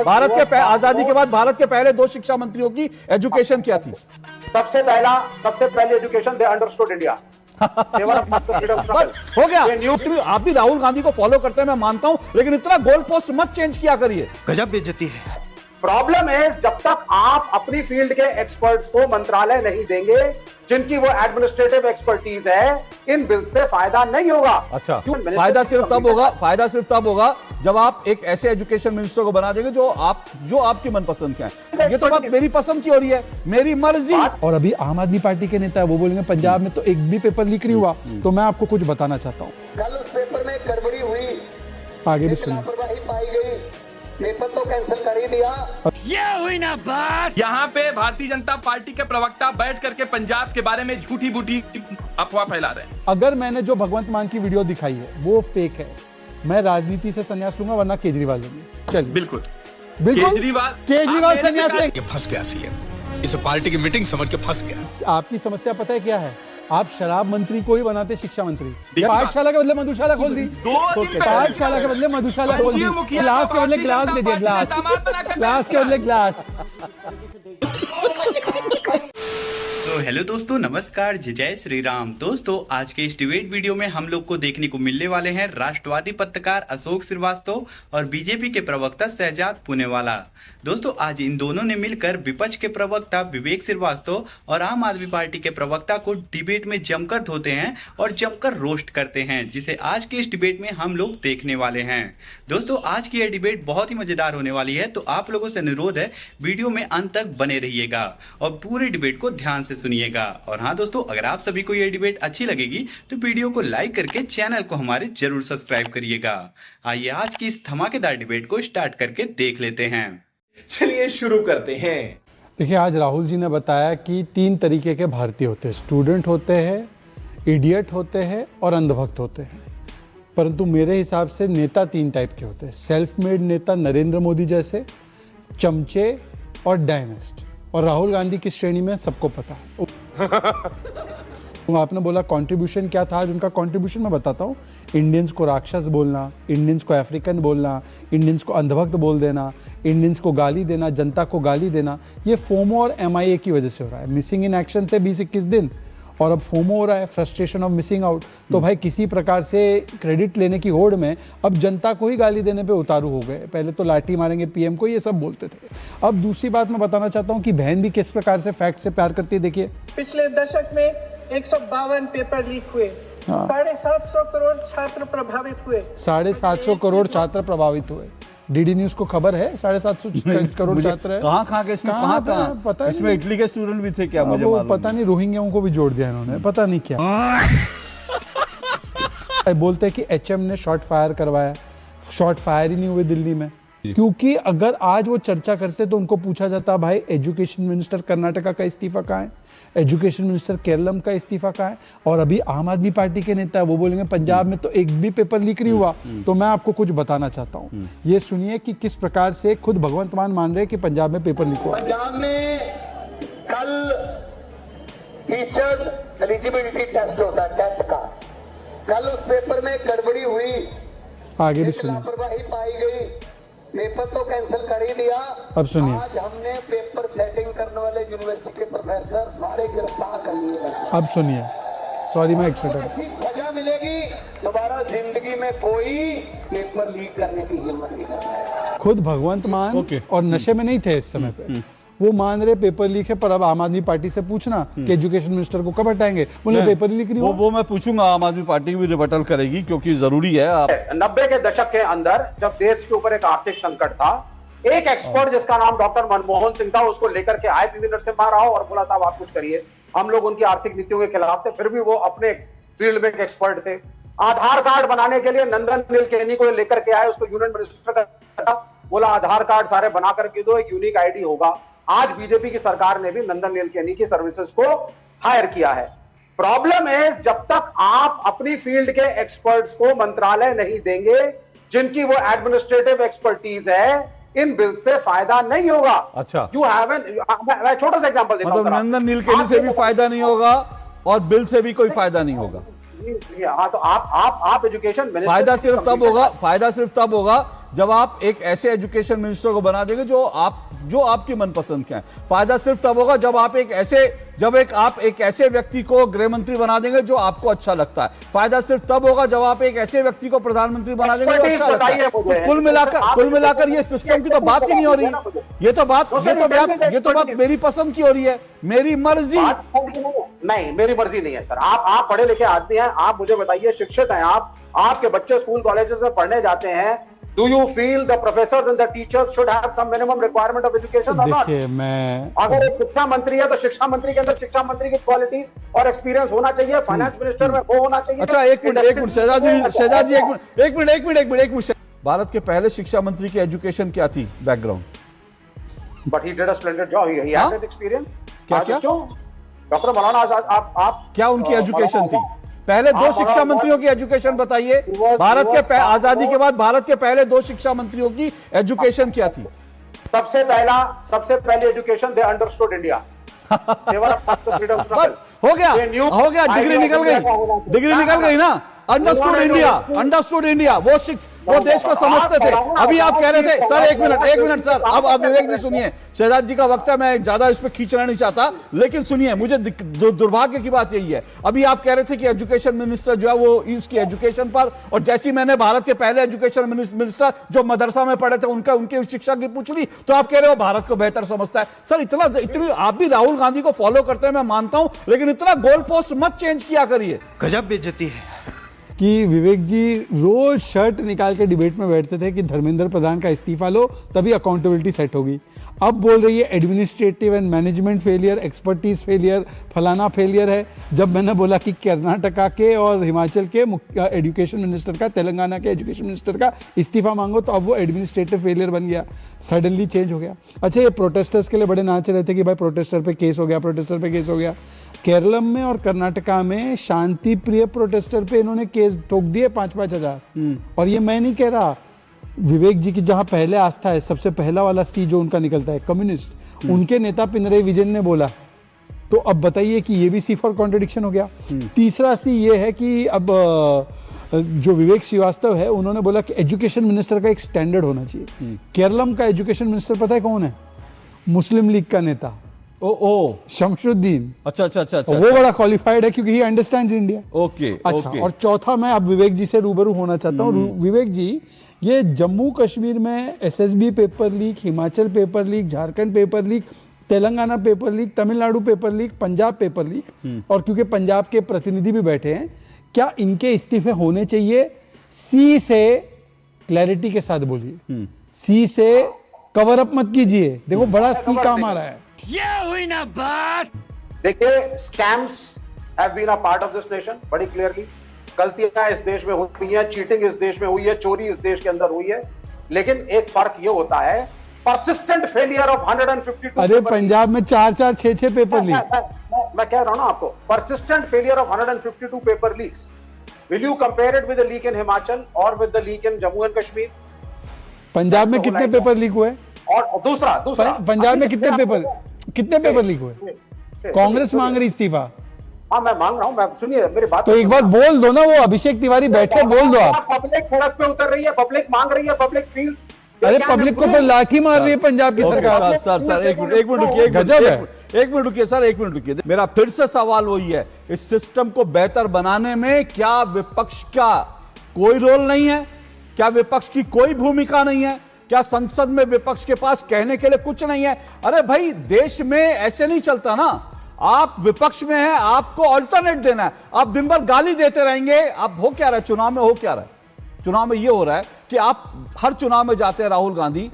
भारत के आजादी के बाद भारत के पहले 2 शिक्षा मंत्रियों की एजुकेशन क्या थी? सबसे पहली एजुकेशन दे अंडरस्टूड इंडिया। बस हो गया। आप भी राहुल गांधी को फॉलो करते हैं, मैं मानता हूं, लेकिन इतना गोल पोस्ट मत चेंज किया करिए। गजब बेइज्जती है। प्रॉब्लम है जब तक आप अपनी फील्ड के एक्सपर्ट्स को मंत्रालय नहीं देंगे जिनकी वो एडमिनिस्ट्रेटिव एक्सपर्टीज है, इन बिल से फायदा नहीं होगा। अच्छा, फायदा सिर्फ तब होगा जब आप एक ऐसे एजुकेशन मिनिस्टर को बना देंगे जो आपकी मनपसंद के हैं। ये तो बात मेरी पसंद की हो रही है, मेरी मर्जी। और अभी आम आदमी पार्टी के नेता है, वो बोलेंगे पंजाब में तो एक भी पेपर लीक नहीं हुआ। तो मैं आपको कुछ बताना चाहता हूँ, कल उस पेपर में गड़बड़ी हुई, आगे भी सुनिए। लापरवाही पाई गई, पेपर तो कैंसिल कर ही दिया। ये हुई ना बात। यहाँ पे भारतीय जनता पार्टी के प्रवक्ता बैठ करके पंजाब के बारे में झूठी बूठी अफवाह फैला रहे हैं। अगर मैंने जो भगवंत मान की वीडियो दिखाई है वो फेक है, मैं राजनीति से संन्यास लूंगा, वरना केजरीवाल लेंगे। चलिए, बिल्कुल केजरीवाल संन्यास लेंगे। फंस गया सीएम, इसे पार्टी की मीटिंग समझ के फंस गया। आपकी समस्या पता है क्या है? आप शराब मंत्री को ही बनाते शिक्षा मंत्री। पाठशाला के बदले मधुशाला खोल दी, पाठशाला के बदले मधुशाला खोल दी, क्लास के बदले क्लास दे दिया, क्लास के बदले क्लास। तो हेलो दोस्तों, नमस्कार, जय श्री राम। दोस्तों, आज के इस डिबेट वीडियो में हम लोग को देखने को मिलने वाले हैं राष्ट्रवादी पत्रकार अशोक श्रीवास्तव और बीजेपी के प्रवक्ता शहजाद पुनेवाला। दोस्तों, आज इन दोनों ने मिलकर विपक्ष के प्रवक्ता विवेक श्रीवास्तव और आम आदमी पार्टी के प्रवक्ता को डिबेट में जमकर धोते हैं और जमकर रोस्ट करते हैं, जिसे आज के इस डिबेट में हम लोग देखने वाले हैं। दोस्तों, आज की यह डिबेट बहुत ही मजेदार होने वाली है, तो आप लोगों से अनुरोध है वीडियो में अंत तक बने रहिएगा और पूरे डिबेट को ध्यान से सुनिएगा। और हाँ दोस्तों, अगर आप सभी को ये डिबेट अच्छी लगेगी तो वीडियो को लाइक करके चैनल को हमारे जरूर सब्सक्राइब करिएगा। आइए आज की इस धमाकेदार डिबेट को स्टार्ट करके देख लेते हैं। चलिए शुरू करते हैं। देखिए, आज राहुल जी ने बताया कि 3 तरीके के भारतीय होते हैं, स्टूडेंट होते हैं, इडियट होते हैं और अंधभक्त होते हैं। परंतु मेरे हिसाब से नेता 3 टाइप के होते हैं, सेल्फ मेड नेता नरेंद्र मोदी जैसे, चमचे और डायनेस्ट। और राहुल गांधी किस श्रेणी में सबको पता है। आपने बोला कंट्रीब्यूशन क्या था, आज उनका कंट्रीब्यूशन मैं बताता हूँ। इंडियंस को राक्षस बोलना, इंडियंस को अफ्रीकन बोलना, इंडियंस को अंधभक्त बोल देना, इंडियंस को गाली देना, जनता को गाली देना, ये फोमो और MIA की वजह से हो रहा है। मिसिंग इन एक्शन थे 20-21 दिन और अब फोमो हो रहा है, फ्रस्ट्रेशन ऑफ मिसिंग आउट। तो भाई किसी प्रकार से क्रेडिट लेने की होड़ में अब जनता को ही गाली देने पे उतारू हो गए। पहले तो लाठी मारेंगे PM को, ये सब बोलते थे। अब दूसरी बात मैं बताना चाहता हूँ कि बहन भी किस प्रकार से फैक्ट से प्यार करती है। देखिए, पिछले दशक में 152 पेपर लीक हुए, 750 करोड़ छात्र प्रभावित हुए, 750 करोड़ छात्र प्रभावित हुए। DD न्यूज को खबर है 750 करोड़ छात्र है। कहाँ के इसमें पता है, इसमें इटली के स्टूडेंट भी थे क्या? मुझे पता नहीं, रोहिंग्याओं को भी जोड़ दिया इन्होंने, पता नहीं क्या। बोलते हैं कि HM ने शॉट फायर करवाया, शॉट फायर ही नहीं हुए दिल्ली में। क्योंकि अगर आज वो चर्चा करते तो उनको पूछा जाता, भाई एजुकेशन मिनिस्टर कर्नाटका का इस्तीफा कहाँ है, एजुकेशन मिनिस्टर केरलम का इस्तीफा कहाँ है। और अभी आम आदमी पार्टी के नेता है, वो बोलेंगे पंजाब में तो एक भी पेपर लीक नहीं हुआ। तो मैं आपको कुछ बताना चाहता हूँ, ये सुनिए कि किस प्रकार से खुद भगवंत मान रहे हैं कि पंजाब में पेपर लीक हुआ। पंजाब में कल टीचर्स एलिजिबिलिटी टेस्ट होता है 10th का, कल उस पेपर में गड़बड़ी हुई, आगे भी सुनिए। लापरवाही पाई गई, पेपर तो कैंसिल कर ही दिया। अब सुनिए, आज हमने पेपर सेटिंग करने वाले यूनिवर्सिटी के प्रोफेसर सारे गिरफ्तार कर लिए। अब सुनिए, सॉरी मैं एक्साइटेड। सजा मिलेगी, दोबारा जिंदगी में कोई पेपर लीक करने की हिम्मत नहीं करता। खुद भगवंत मान और नशे में नहीं थे इस समय पे, वो मान रहे पेपर लीक है। पर अब आम आदमी पार्टी से पूछना कि एजुकेशन मिनिस्टर को कब हटाएंगे, बोले पेपर लीक नहीं हुआ। वो मैं पूछूंगा, आम आदमी पार्टी भी रिबटल करेगी क्योंकि जरूरी है। 90 के दशक के अंदर जब देश के ऊपर एक आर्थिक संकट था, एक एक्सपर्ट जिसका नाम डॉक्टर मनमोहन सिंह था, उसको लेकर के आए PV नरसिम्हा राव और बोला साहब आप कुछ करिए। हम लोग उनकी आर्थिक नीतियों के खिलाफ थे, फिर भी वो अपने फील्ड में एक एक्सपर्ट थे। आधार कार्ड बनाने के लिए नंदन नीलकेनी को लेकर के आए, उसको यूनियन मिनिस्टर का बोला आधार कार्ड सारे बना करके दो, एक यूनिक ID होगा। आज बीजेपी की सरकार ने भी नंदन नीलकेनी की सर्विसेज को हायर किया है। प्रॉब्लम है जब तक आप अपनी फील्ड के एक्सपर्ट्स को मंत्रालय नहीं देंगे जिनकी वो एडमिनिस्ट्रेटिव एक्सपर्टीज है, इन बिल से फायदा नहीं होगा। अच्छा, यू हैव एन छोटा सा एग्जांपल देता हूं। मतलब नंदन नीलकेनी से भी फायदा नहीं होगा और बिल से भी कोई फायदा नहीं होगा। हाँ, तो आप एजुकेशन फायदा सिर्फ तब होगा जब आप एक ऐसे एजुकेशन मिनिस्टर को बना देंगे जो आपकी मनपसंद के हैं। फायदा सिर्फ तब होगा जब आप एक ऐसे व्यक्ति को गृह मंत्री बना देंगे जो आपको अच्छा लगता है। फायदा सिर्फ तब होगा जब आप एक ऐसे व्यक्ति को प्रधानमंत्री बना देंगे जो अच्छा लगता है। तो कुल मिलाकर ये सिस्टम की तो बात ही नहीं हो रही। ये तो बात मेरी पसंद की हो रही है, मेरी मर्जी। नहीं, मेरी मर्जी नहीं है सर। आप पढ़े लिखे आदमी हैं, आप मुझे बताइए, शिक्षित हैं आपके बच्चे स्कूल कॉलेजेस में पढ़ने जाते हैं। Do you feel the professors and the teachers should have some minimum requirement of education or not? देखिए, मैं अगर एक शिक्षा मंत्री है तो शिक्षा मंत्री के अंदर शिक्षा मंत्री की क्वालिटीज और एक्सपीरियंस होना चाहिए। फाइनेंस मिनिस्टर में वो होना चाहिए। अच्छा, एक मिनट शहजाद जी, एक मिनट। भारत के पहले शिक्षा मंत्री की एजुकेशन क्या थी, background? But he did a splendid job. He had that experience. क्या? डॉक्टर मौलाना आजाद, आप क्या उनकी एजुकेशन थी? पहले दो शिक्षा मंत्रियों की एजुकेशन बताइए। भारत के आजादी के बाद भारत के पहले दो शिक्षा मंत्रियों की एजुकेशन क्या थी? सबसे पहली एजुकेशन, दे अंडरस्टूड इंडिया। बस हो गया, डिग्री निकल गई ना। अंडरस्टूड इंडिया, वो देश को समझते थे। अभी आप कह रहे थे सर, एक मिनट सर, अब विवेक जी सुनिए, शहजाद जी का वक्त है, मैं ज्यादा इस पे खींचना नहीं चाहता, लेकिन सुनिए, मुझे दुर्भाग्य की बात यही है। अभी आप कह रहे थे कि एजुकेशन मिनिस्टर जो है वो उसकी एजुकेशन पर, और जैसी मैंने भारत के पहले एजुकेशन मिनिस्टर जो मदरसा में पढ़े थे उनकी शिक्षा की पूछ ली, तो आप कह रहे हो भारत को बेहतर समझता है। सर, इतनी आप भी राहुल गांधी को फॉलो करते हैं, मैं मानता हूं, लेकिन इतना गोल पोस्ट मत चेंज किया करिए। गजब बेइज्जती है कि विवेक जी रोज शर्ट निकाल के डिबेट में बैठते थे कि धर्मेंद्र प्रधान का इस्तीफा लो तभी अकाउंटेबिलिटी सेट होगी। अब बोल रही है administrative and management failure, expertise failure, फलाना फेलियर है। जब मैंने बोला कि कर्नाटका के और हिमाचल के एजुकेशन मिनिस्टर का, तेलंगाना के एजुकेशन मिनिस्टर का इस्तीफा मांगो, तो अब वो एडमिनिस्ट्रेटिव फेलियर बन गया, सडनली चेंज हो गया। अच्छा, ये प्रोटेस्टर्स के लिए बड़े नाच रहे थे कि भाई प्रोटेस्टर पे केस हो गया। केरलम में और कर्नाटका में शांति प्रिय प्रोटेस्टर पे इन्होंने केस ठोक दिए 5-5 हजार। और ये मैं नहीं कह रहा, विवेक जी की जहां पहले आस्था है, सबसे पहला वाला सी जो उनका निकलता है कम्युनिस्ट, उनके नेता पिनरई विजयन ने बोला। तो अब बताइए कि ये भी सी फॉर कॉन्ट्रडिक्शन हो गया। तीसरा सी ये है कि अब जो विवेक श्रीवास्तव है, उन्होंने बोला कि एजुकेशन मिनिस्टर का एक स्टैंडर्ड होना चाहिए। केरलम का एजुकेशन मिनिस्टर पता है कौन है? मुस्लिम लीग का नेता शमशुद्दीन। अच्छा, वो बड़ा क्वालिफाइड है क्योंकि ही अंडरस्टैंड्स इंडिया। अच्छा, और चौथा, मैं अब विवेक जी से रूबरू होना चाहता हूँ। विवेक जी, ये जम्मू कश्मीर में SSB paper leak, Himachal paper leak, Jharkhand paper leak, Telangana paper leak, Tamil Nadu paper leak, Punjab paper leak, और क्योंकि पंजाब के प्रतिनिधि भी बैठे हैं, क्या इनके इस्तीफे होने चाहिए? सी से क्लैरिटी के साथ बोलिए, सी से कवर अप मत कीजिए। देखो, बड़ा सी काम आ रहा है। ये हुई ना बात। देखिए, scams have been a part of this nation बड़ी क्लियरली। गलतियां इस देश में हुई हैं, चीटिंग इस देश में हुई है, चोरी इस देश के अंदर हुई है, लेकिन एक फर्क ये होता है, परसिस्टेंट फेलियर ऑफ 152। अरे पंजाब में 4-4, 6-6 पेपर लीक। मैं कह रहा हूं ना आपको, persistent failure of 152 paper leaks. Will you compare it with the leak in Himachal और with the leak in Jammu and Kashmir? Punjab में कितने पेपर लीक हुए? और दूसरा पंजाब में कितने पेपर लीक हुए? कांग्रेस मांग रही इस्तीफा। हाँ, मैं मांग रहा हूँ, मैं सुनिए मेरी बात तो एक बार बोल दो ना, वो अभिषेक तिवारी बैठे बोल दो। आप पब्लिक सड़क पे उतर रही है, पब्लिक मांग रही है, पब्लिक फील्स। अरे पब्लिक को तो लाठी मार रही है पंजाब की सरकार। सर, एक मिनट रुकिए, गजब है। एक मिनट रुकिए सर, एक मिनट रुकिए। मेरा फिर से सवाल वही है, इस सिस्टम को बेहतर बनाने में क्या विपक्ष का कोई रोल नहीं है? क्या विपक्ष की कोई भूमिका नहीं है? क्या संसद में विपक्ष के पास कहने के लिए कुछ नहीं है? अरे भाई, देश में ऐसे नहीं चलता ना। आप विपक्ष में हैं, आपको अल्टरनेट देना है। आप दिन भर गाली देते रहेंगे। आप हो क्या रहा है चुनाव में? हो क्या रहा है चुनाव में? ये हो रहा है कि आप हर चुनाव में जाते हैं, राहुल गांधी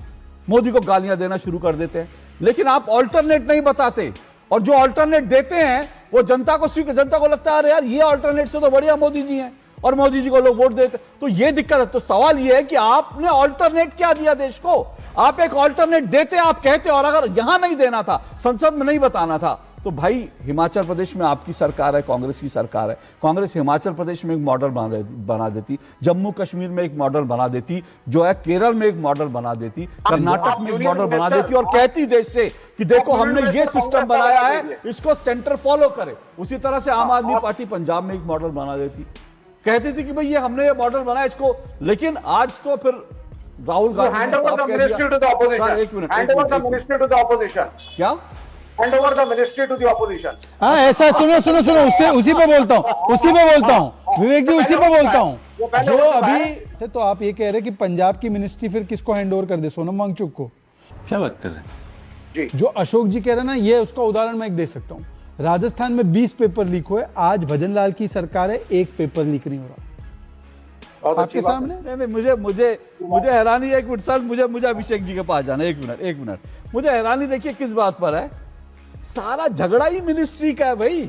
मोदी को गालियां देना शुरू कर देते हैं, लेकिन आप अल्टरनेट नहीं बताते। और जो अल्टरनेट देते हैं वो जनता को लगता है अरे यार, ये अल्टरनेट से तो बढ़िया मोदी जी हैं, और मोदी जी को लोग वोट देते। तो ये दिक्कत है। तो सवाल ये है कि आपने अल्टरनेट क्या दिया देश को? आप एक अल्टरनेट देते, आप कहते, और अगर यहां नहीं देना था, संसद में नहीं बताना था, तो भाई हिमाचल प्रदेश में आपकी सरकार है, कांग्रेस की सरकार है, कांग्रेस हिमाचल प्रदेश में एक मॉडल बना देती, जम्मू कश्मीर में एक मॉडल बना देती, जो है केरल में एक मॉडल बना देती, कर्नाटक में एक मॉडल बना देती, और कहती देश से कि देखो हमने ये सिस्टम बनाया है, इसको सेंटर फॉलो करे। उसी तरह से आम आदमी पार्टी पंजाब में एक मॉडल बना देती। कहती थी कि भाई ये हमने ये मॉडल बनाया इसको, लेकिन आज तो फिर राहुल गांधी हैंड ने ओवर साफ द कह मिनिस्ट्री टू द दिया। ऑपोजिशन, सर, एक minute, hand over the ministry to the opposition, क्या hand over the ministry to the opposition. हाँ ऐसा, सुनो सुनो सुनो, उससे उसी पे बोलता हूँ, विवेक जी उसी पे बोलता हूँ। जो अभी तो आप ये कह रहे हैं कि पंजाब की मिनिस्ट्री फिर किसको हैंड ओवर कर दे, सोनम वांगचुक को? क्या बात कर रहे हैं? जो अशोक जी कह रहे हैं ना, ये उसका उदाहरण मैं एक दे सकता हूँ। राजस्थान में 20 पेपर लीक हुए, आज भजनलाल की सरकार है, एक पेपर लीक नहीं हो रहा आपके सामने। नहीं, मुझे हैरानी है, एक मिनट सर, मुझे अभिषेक जी के पास जाना है, एक मिनट। मुझे हैरानी देखिए किस बात पर है, सारा झगड़ा ही मिनिस्ट्री का है भाई।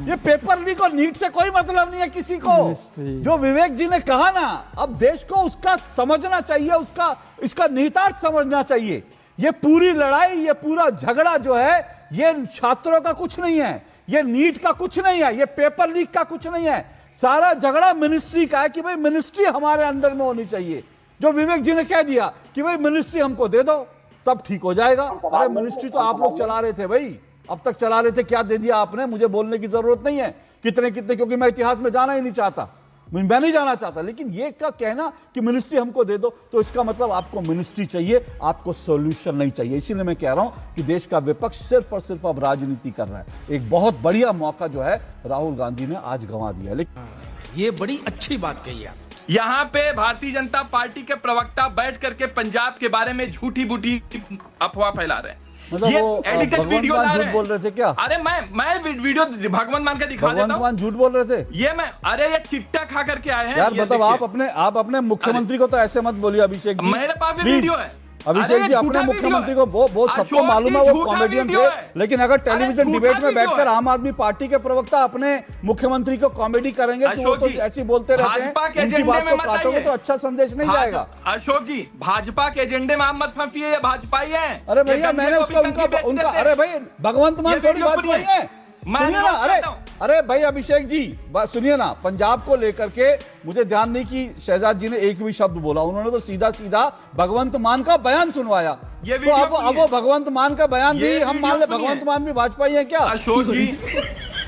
ये पेपर लीक और नीट से कोई मतलब नहीं है किसी को। जो विवेक जी ने कहा ना, अब देश को उसका समझना चाहिए, उसका इसका निहितार्थ समझना चाहिए। ये पूरी लड़ाई, ये पूरा झगड़ा जो है, ये छात्रों का कुछ नहीं है, ये नीट का कुछ नहीं है, ये पेपर लीक का कुछ नहीं है। सारा झगड़ा मिनिस्ट्री का है कि भाई मिनिस्ट्री हमारे अंडर में होनी चाहिए। जो विवेक जी ने कह दिया कि भाई मिनिस्ट्री हमको दे दो तब ठीक हो जाएगा। अरे मिनिस्ट्री तो आप लोग चला रहे थे भाई, अब तक चला रहे थे, क्या दे दिया आपने? मुझे बोलने की जरूरत नहीं है कितने कितने, क्योंकि मैं इतिहास में जाना ही नहीं चाहता, मैं नहीं जाना चाहता। लेकिन ये का कहना कि मिनिस्ट्री हमको दे दो, तो इसका मतलब आपको मिनिस्ट्री चाहिए, आपको सॉल्यूशन नहीं चाहिए। इसीलिए मैं कह रहा हूं कि देश का विपक्ष सिर्फ और सिर्फ अब राजनीति कर रहा है। एक बहुत बढ़िया मौका जो है राहुल गांधी ने आज गंवा दिया। लेकिन ये बड़ी अच्छी बात कही आप। यहाँ पे भारतीय जनता पार्टी के प्रवक्ता बैठ करके पंजाब के बारे में झूठी बूठी अफवाह फैला रहे हैं। मतलब ये वो एडिटेड भगवंत वीडियो मान ला झूठ रहे बोल रहे थे क्या? अरे मैं वीडियो भगवंत मान का दिखा देता भगवंत हूँ। मान झूठ बोल रहे थे ये चिट्टा खा करके आए हैं यार। ये मतलब देखिए। आप अपने मुख्यमंत्री को तो ऐसे मत बोलिए अभिषेक जी। मेरे पास भी Please। वीडियो है। अभिषेक अरे जी अपने झूठा मुख्यमंत्री वीडियो को बहुत सबको अशोक मालूम जी, है वो झूठा कॉमेडियन वीडियो थे, है। लेकिन अगर टेलीविजन झूठा डिबेट में वीडियो बैठकर है। आम आदमी पार्टी के प्रवक्ता अपने मुख्यमंत्री को कॉमेडी करेंगे तो वो अशोक तो जी, ऐसे बोलते रहते भाजपा के हैं, उनकी एजेंडे बात में को मत काटोगे आइए। तो अच्छा संदेश नहीं जाएगा। अशोक जी, भाजपा के एजेंडे में आप मत फंसिए, ये भाजपा ही है। अरे भैया मैंने उसका उनका अरे भाई भगवंत मान थोड़ी बात हुई है, सुनिए ना। अरे भाई अभिषेक जी बात सुनिए ना। पंजाब को लेकर के मुझे ध्यान नहीं कि शहजाद जी ने एक भी शब्द बोला, उन्होंने तो सीधा सीधा भगवंत मान का बयान सुनवाया। तो अब वो भगवंत मान का बयान भी हम मान ले, भगवंत मान भी भाजपा ही है क्या? अशोक जी,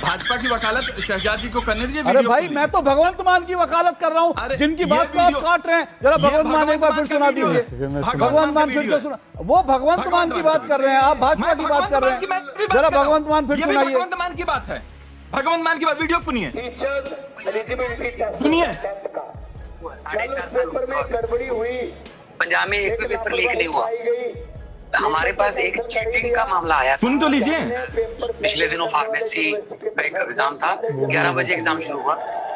भाजपा की वकालत शहजाद जी को करने दीजिए। अरे भाई मैं तो भगवंत मान की वकालत कर रहा हूँ, जिनकी बात को आप काट रहे हैं। जरा भगवंत मान एक बार फिर सुना दीजिए। भगवंत मान फिर से सुना, वो भगवंत मान की बात कर रहे हैं, आप भाजपा की बात कर रहे हैं। जरा भगवंत मान फिर सुनाइए। भगवंत मान की बात है, भगवंत मान की बात, वीडियो सुनिए सुनिए। गड़बड़ी हुई, पंजाब में एक भी पेपर लीक नहीं हुआ। हमारे पास एक चीटिंग का मामला आया, सुन तो लीजिए। पिछले दिनों फार्मेसी का एक एग्जाम था, 11 बजे एग्जाम शुरू हुआ,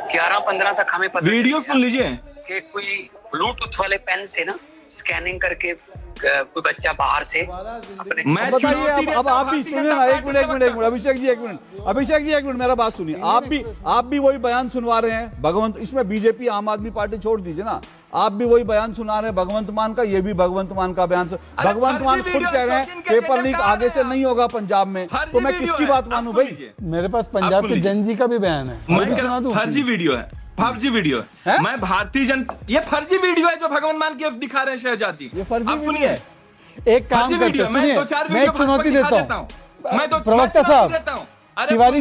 11:15 तक हमें पता वीडियो सुन लीजिए कि कोई ब्लूटूथ वाले पेन से ना स्कैनिंग करके कोई बच्चा बाहर से मैं बताइए। अब आप भी सुनिए ना, एक मिनट अभिषेक जी एक मिनट मेरा बात सुनिए। आप भी वही बयान सुनवा रहे हैं भगवंत, इसमें बीजेपी आम आदमी पार्टी छोड़ दीजिए ना, आप भी वही बयान सुना रहे हैं भगवंत मान का, ये भी भगवंत मान का बयान। भगवंत मान खुद कह रहे हैं पेपर लीक आगे से नहीं होगा पंजाब में, तो मैं किसकी बात मानूं भाई? मेरे पास पंजाब के जनजी का भी बयान है, सुना दूं? फर्जी वीडियो है, फर्जी वीडियो है। मैं भारतीय जनता, ये फर्जी वीडियो है जो भगवंत मान की दिखा रहे हैं शहजाद जी, ये फर्जी वीडियो है। एक काम करते हैं, सुनिए मैं एक चुनौती देता हूँ प्रवक्ता साहब, तिवारी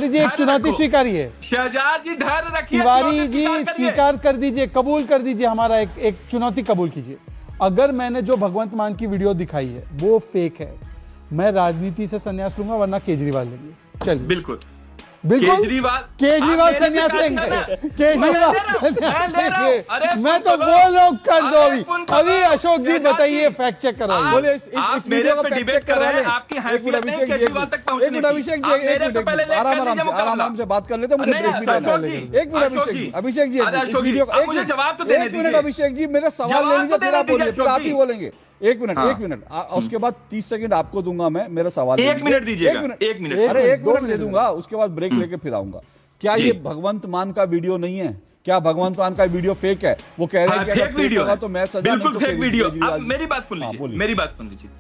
जी एक चुनौती स्वीकारिए। शहजाद जी धैर्य रखिए, तिवारी जी स्वीकार कर दीजिए, कबूल कर दीजिए, हमारा एक चुनौती कबूल कीजिए। अगर मैंने जो भगवंत मान की वीडियो दिखाई है वो फेक है, मैं राजनीति से संन्यास लूंगा, वरना केजरीवाल लेंगे। चलिए बिल्कुल केजरीवाल संन्यास लेंगे, मैं तो बोल रहा हूँ कर दो अभी अशोक जी बताइए, फैक्ट चेक करवाइए। बोले इस वीडियो को फैक्ट चेक करवा लें। आराम से बात कर लेते, मुझे ब्रेक भी लेना है। एक मिनट अभिषेक जी इस वीडियो का एक मिनट अभिषेक जी मेरे सवाल ले लीजिए, फिर आप बोलिए, फिर आप ही बोलेंगे। एक मिनट उसके बाद 30 सेकंड आपको दूंगा मैं, मेरा सवाल 1 मिनट दीजिएगा, 1 मिनट। अरे 1 मिनट दे दूंगा, उसके बाद ब्रेक लेके फिर आऊंगा। क्या ये भगवंत मान का वीडियो नहीं है? क्या भगवंत मान का वीडियो फेक है? वो कह रहे हैं कि फेक वीडियो होगा तो मैं सजा नहीं, बिल्कुल फेक वीडियो। अब मेरी बात सुन लीजिए, मेरी बात सुन लीजिए।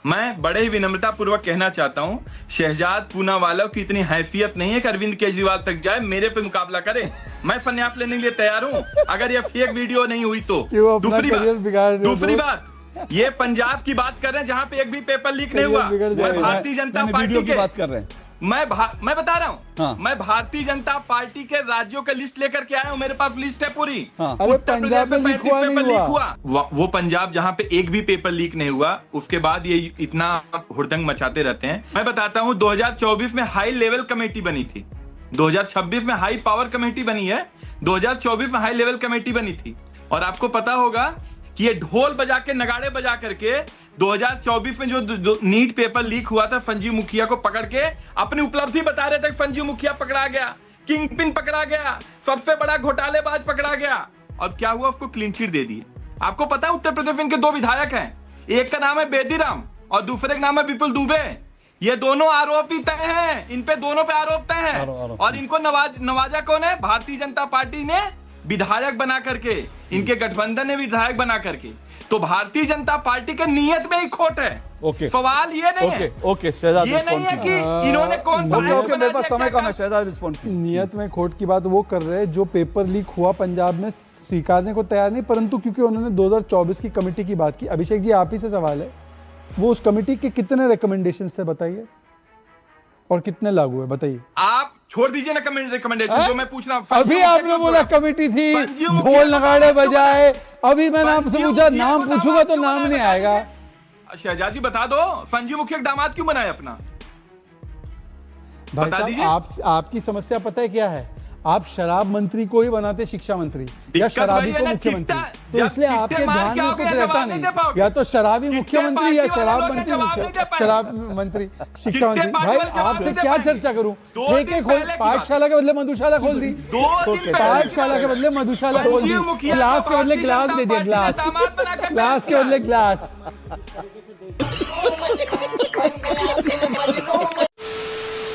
मैं बड़े ही विनम्रता पूर्वक कहना चाहता हूं, शहजाद पूनावाला की इतनी हैसियत नहीं है कि अरविंद केजरीवाल तक जाए, मेरे पे मुकाबला करे। मैं संन्यास लेने के लिए तैयार हूं अगर ये फेक वीडियो नहीं हुई तो। दूसरी बात, ये पंजाब की बात कर रहे हैं जहां पे एक भी पेपर लीक नहीं हुआ। मैं भारतीय जनता पार्टी की बात कर रहे हैं। मैं बता रहा हूँ। हाँ। मैं भारतीय जनता पार्टी के राज्यों के लिस्ट लेकर के आया हूँ, मेरे पास लिस्ट है पूरी। हाँ। अरे उत्तर पंजाब में प्रदेश लीक हुआ पेपर नहीं लीक हुआ। वो पंजाब जहाँ पे एक भी पेपर लीक नहीं हुआ, उसके बाद ये इतना हुड़दंग मचाते रहते हैं। मैं बताता हूँ, 2024 में हाई लेवल कमेटी बनी थी, 2026 में हाई पावर कमेटी बनी है, 2024 में हाई लेवल कमेटी बनी थी। और आपको पता होगा कि ये ढोल बजा के, नगाड़े बजा करके 2024 में जो नीट पेपर लीक हुआ था, संजीव मुखिया को पकड़ के अपनी उपलब्धि बता रहे थे। संजीव मुखिया पकड़ा गया, किंग पिन पकड़ा गया, सबसे बड़ा घोटालेबाज पकड़ा गया। और क्या हुआ, उसको क्लीन चिट दे दिए। आपको पता है उत्तर प्रदेश में इनके 2 विधायक हैं, एक का नाम है बेदीराम और दूसरे का नाम है विपुल दुबे। ये दोनों आरोपित हैं, इन पे दोनों पे आरोप तय हैं। और इनको नवाजा कौन है? भारतीय जनता पार्टी ने विधायक बना करके, इनके गठबंधन ने विधायक बना करके। तो भारतीय जनता पार्टी के नियत में ही खोट है। ओके, सवाल ये नहीं है, ओके शहजाद, ये नहीं है कि इन्होंने कौन सा ओके, मेरे पास समय कम है। शहजाद रिस्पॉन्ड कीजिए। नियत में खोट की बात वो कर रहे हैं जो पेपर लीक हुआ पंजाब में स्वीकारने को तैयार नहीं, परंतु क्योंकि उन्होंने 2024 की कमेटी की बात की। अभिषेक जी, आप ही से सवाल है, वो उस कमेटी के कितने रिकमेंडेशंस थे बताइए, और कितने लागू है बताइए। आप छोड़ दीजिए ना रिकमेंडेशन, जो मैं पूछ रहा हूं। अभी आपने बोला कमेटी थी, ढोल नगाड़े बजाए, अभी मैंने आपसे पूछा, नाम पूछूंगा तो नाम नहीं आएगा। शहजाद जी बता दो, संजीव मुखिया दामाद क्यों बनाए अपना? भाई बता साहब, दीजिए। आपकी समस्या पता है क्या है? आप शराब मंत्री को ही बनाते शिक्षा मंत्री या दिक्कत शराबी वही है को ना, मुख्यमंत्री, चिट्टा- तो इसलिए चिट्टे आपके मार ध्यान के में आओगे, कुछ जवाब रहता नहीं नहीं। दे पाओगे। या तो शराबी चिट्टे मुख्यमंत्री या पार्टी वाले शराब लोग मंत्री जवाब नहीं दे पाएंगे। शराब मंत्री शिक्षा चिट्टे मंत्री। पार्टी भाई वाले जवाब आपसे नहीं दे क्या पाएंगे। चर्चा करूं? 2 ठेके दिन खोल, पहले की बात। पाठशाला के बदले मधुशाला खोल दी, 2 दिन पहले पाठशाला के बदले मधुशाला खोल दी, संजीव मुखिया गिलास को के बदले भारतीय गिलास जनता दे दिया, पार्टी ने गिलास, दामाद बना के गिलास के पेश बदले गिलास।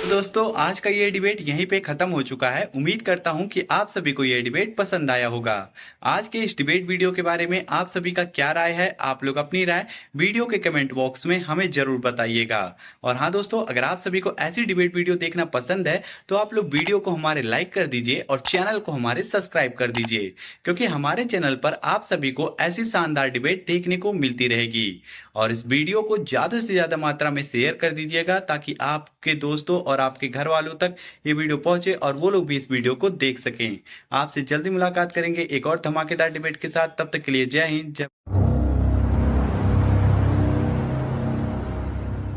दोस्तों, आज का ये डिबेट यहीं पे खत्म हो चुका है। उम्मीद करता हूं कि आप सभी को ये डिबेट पसंद आया होगा। आज के इस डिबेट वीडियो के बारे में आप सभी का क्या राय है? आप लोग अपनी राय वीडियो के कमेंट बॉक्स में हमें जरूर बताइएगा। और हाँ दोस्तों, अगर आप सभी को ऐसी डिबेट वीडियो देखना पसंद है तो आप लोग वीडियो को हमारे लाइक कर दीजिए और चैनल को हमारे सब्सक्राइब कर दीजिए, क्योंकि हमारे चैनल पर आप सभी को ऐसी शानदार डिबेट देखने को मिलती रहेगी। और इस वीडियो को ज्यादा से ज्यादा मात्रा में शेयर कर दीजिएगा, ताकि आपके दोस्तों और आपके घर वालों तक ये वीडियो पहुंचे और वो लोग भी इस वीडियो को देख सकें। आपसे जल्दी मुलाकात करेंगे एक और धमाकेदार डिबेट के साथ। तब तक के लिए जय हिंद, जय